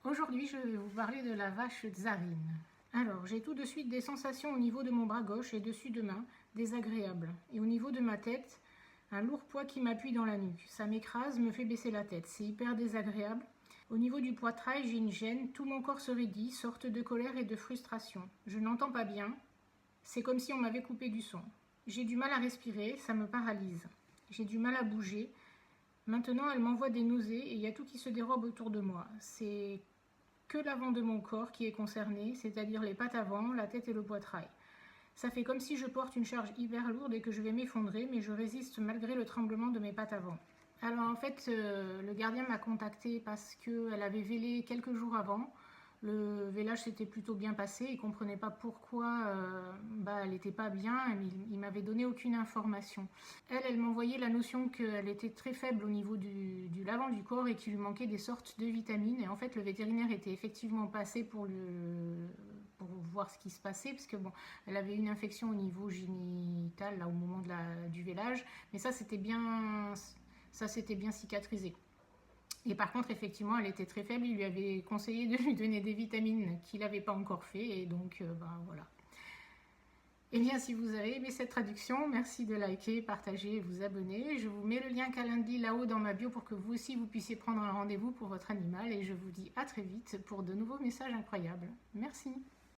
Aujourd'hui, je vais vous parler de la vache tsarine. Alors, j'ai tout de suite des sensations au niveau de mon bras gauche et dessus de main, désagréables. Et au niveau de ma tête, un lourd poids qui m'appuie dans la nuque. Ça m'écrase, me fait baisser la tête. C'est hyper désagréable. Au niveau du poitrail, j'ai une gêne. Tout mon corps se raidit, sorte de colère et de frustration. Je n'entends pas bien. C'est comme si on m'avait coupé du son. J'ai du mal à respirer, ça me paralyse. J'ai du mal à bouger. Maintenant, elle m'envoie des nausées et il y a tout qui se dérobe autour de moi. C'est que l'avant de mon corps qui est concerné, c'est-à-dire les pattes avant, la tête et le poitrail. Ça fait comme si je porte une charge hyper lourde et que je vais m'effondrer, mais je résiste malgré le tremblement de mes pattes avant. Alors en fait, le gardien m'a contacté parce qu'elle avait vélé quelques jours avant. Le vélage s'était plutôt bien passé, il ne comprenait pas pourquoi elle n'était pas bien, il m'avait donné aucune information. Elle m'envoyait la notion qu'elle était très faible au niveau du l'avant du corps et qu'il lui manquait des sortes de vitamines. Et en fait, le vétérinaire était effectivement passé pour voir ce qui se passait, parce que bon, elle avait une infection au niveau génital là, au moment du vélage, mais ça s'était bien cicatrisé. Et par contre, effectivement, elle était très faible. Il lui avait conseillé de lui donner des vitamines qu'il n'avait pas encore fait. Et donc, voilà. Et bien, si vous avez aimé cette traduction, merci de liker, partager et vous abonner. Je vous mets le lien Calendly là-haut dans ma bio pour que vous aussi, vous puissiez prendre un rendez-vous pour votre animal. Et je vous dis à très vite pour de nouveaux messages incroyables. Merci.